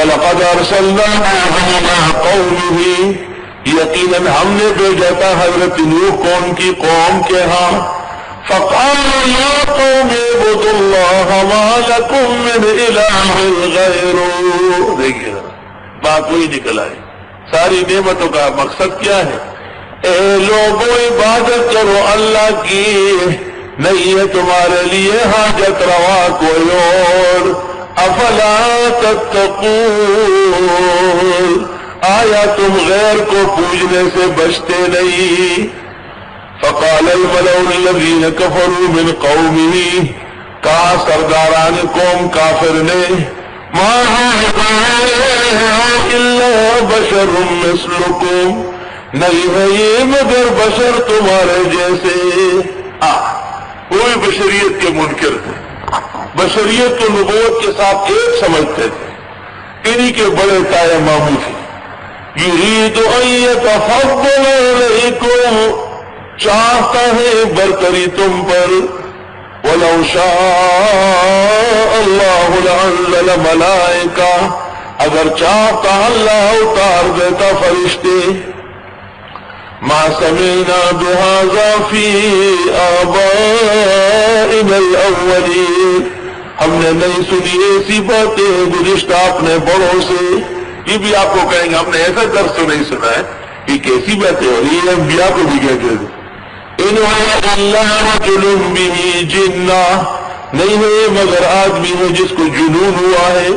وَلَقَدْ أَرْسَلْنَا إِلَىٰ قَوْمِهِ، یقیناً ہم نے بھیجا تھا حضرت نوح کو ان کی قوم کے ہاں. فَقَالَ يَا قَوْمِ اعْبُدُوا اللَّهَ مَا لَكُم مِّنْ إِلَٰهٍ غَيْرُهُ. دیکھیے بات وہی نکل آئی. ساری نعمتوں کا مقصد کیا ہے؟ اے لوگوں عبادت کرو اللہ کی، نہیں ہے تمہارے لیے حاجت روا کوئی اور. افلا تتقون، آیا تم غیر کو پوجنے سے بچتے نہیں؟ فقال الملأ الذين كفروا من قومه، کہا سرداران قوم کافر نے، ما هذا الا بشر مثلكم، نہیں ہے یہ مگر بشر تمہارے جیسے. کوئی بشریت کے منکر تھے، بشریت کو نبوت کے ساتھ ایک سمجھتے تھے، انہی کے بڑے تائے ماموں تھے. یرید ان یتفضل علیکم، چاہتا ہے برتری تم پر. ولو شاء اللہ لانزل ملائکہ، اگر چاہتا اللہ اتار دیتا فرشتے. ما سمعنا بهذا في آبائنا الاولین، ہم نے نہیں سنی ایسی باتیں گزشتہ اپنے بڑوں سے. یہ بھی آپ کو کہیں گے ہم نے ایسا درس تو نہیں سنا ہے، یہ کیسی باتیں ہو رہی ہے، انبیاء کو بھی کہتے تھے. ان هو الا رجل به جنہ، نہیں ہے مگر آدمی ہے جس کو جنون ہوا ہے.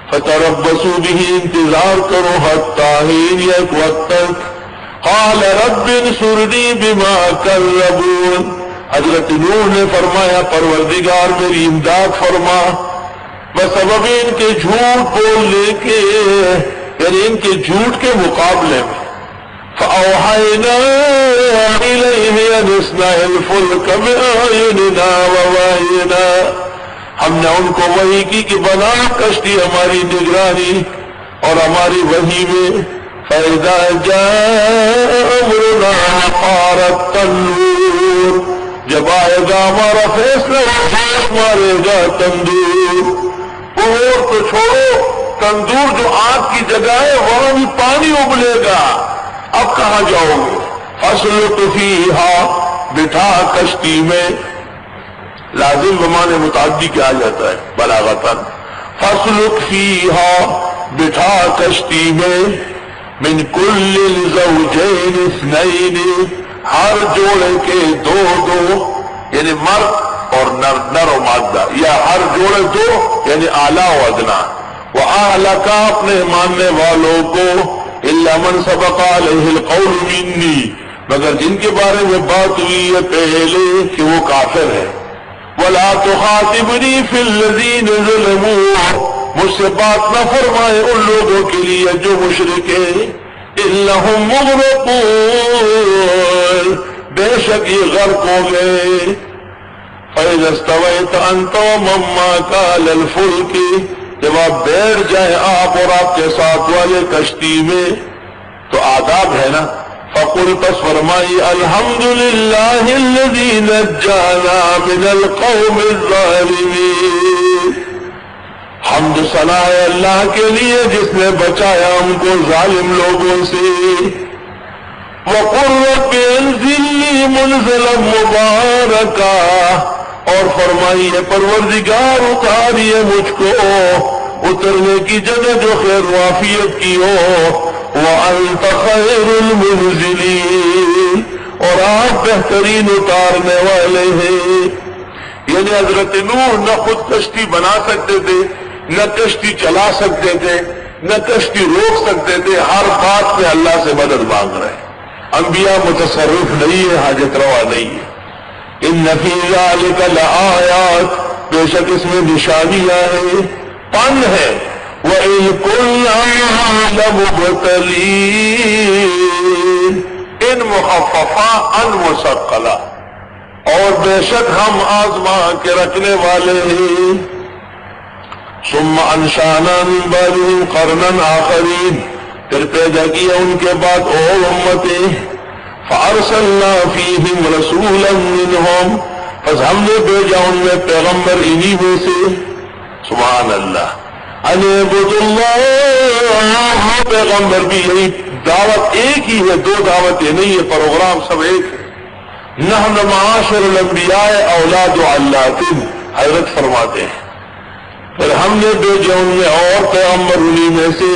فتربصوا به، انتظار کرو حتی حین، یک وقت تک. قال رب انصرنی بما کذبون، حضرت نوح نے فرمایا پروردگار میری امداد فرما، بسبب ان کے جھوٹ بولنے کے، یعنی ان کے جھوٹ کے مقابلے میں. فأوحینا الیہ ان اصنع الفلک بأعیننا ووحینا، ہم نے ان کو وحی کی کہ بنا کشتی ہماری نگرانی اور ہماری وحی میں. فَإِذَا جَاءَ أَمْرُنَا وَفَارَ التَّنُّورُ، جب آئے گا ہمارا فیصلہ مارے گا تندور. اور تو چھوڑو، تندور جو آگ کی جگہ ہے وہاں بھی پانی ابلے گا، اب کہاں جاؤ گے؟ فَاسْلُكْ فِيهَا، بٹھا کشتی میں. لازم بمانے متعدی کیا جاتا ہے بلاغتاً. فَاسْلُكْ فِيهَا، بٹھا کشتی میں. من کل زوجین اثنین، ہر جوڑے کے دو دو، یعنی مرد اور نر و مادہ، یا ہر جوڑے دو یعنی اعلیٰ و ادنا. وَأَهْلَكَ، اپنے ماننے والوں کو، إِلَّا مَنْ سَبَقَ عَلَيْهِ الْقَوْلُ مِنِّي، مگر جن کے بارے میں بات ہوئی ہے پہلے کہ وہ کافر ہے. وَلَا تُخَاطِبْنِي فِي الَّذِينَ ظَلَمُوا، مجھ سے بات نہ فرمائے ان لوگوں کے لیے جو مشرک ہیں. إِنَّهُمْ مُغْرَقُونَ، بے شک یہ غرق ہو گئے. فَإِذَا اسْتَوَيْتَ أَنْتَ وَمَن مَّعَكَ عَلَى الْفُلْكِ، جب آپ بیٹھ جائیں آپ اور آپ کے ساتھ والے کشتی میں، تو آداب ہے نا. فَقُلْ، پس فرمائی، الحمد للہ الذی نجانا من القوم الظالمین، حمد ثنا ہے اللہ کے لیے جس نے بچایا ہم کو ظالم لوگوں سے. وَقُلْ رَبِّ أَنزِلْنِي مُنزِلًا مُبَارَكًا، اور فرمائیے پروردگار اتاریے مجھ کو اترنے کی جگہ جو خیر وافیت کی ہو. وَأَنْتَ خَيْرُ الْمُنزِلِينَ، اور آپ بہترین اتارنے والے ہیں. یعنی حضرت نوح نہ خود کشتی بنا سکتے تھے، نہ کشتی چلا سکتے تھے، نہ کشتی روک سکتے تھے، ہر بات میں اللہ سے مدد مانگ رہے ہیں. انبیاء متصرف نہیں ہے، حاجت روا نہیں ہے. ان فی ذلک لآیات، بے شک اس میں نشانیاں ہیں، پن ہے. وَإِذْ كُنَّا لَمُبْتَلِينَ، ان مخففہ ان مثقلہ، اور بے شک ہم آزما کے رکھنے والے ہیں. ثم انشانا من بعدهم قرنا آخرین، پھر پیدا کیا ان کے بعد اور امتیں. فارسلنا فیہم رسولا منہم، پس ہم نے بھیجا ان میں پیغمبر انہی میں سے. سبحان اللہ. ان اعبدوا اللہ، پیغمبر بھی یہی دعوت ایک ہی ہے، دو دعوتیں نہیں ہے، پروگرام سب ایک ہے۔ نحن معاشر الانبیاء اولاد علات، حضرت فرماتے ہیں پھر ہم نے بھیجے ان میں اور پیغمبر انہی میں سے،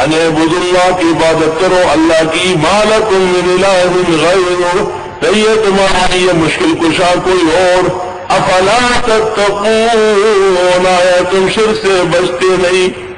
ان اعبدوا اللہ کی عبادت کرو اللہ کی، ما لکم من الہ غیرہ، نہیں ہے تمہارا یہ مشکل کشا کوئی اور، افلا تتقون، آیا تم شرک سے بچتے نہیں۔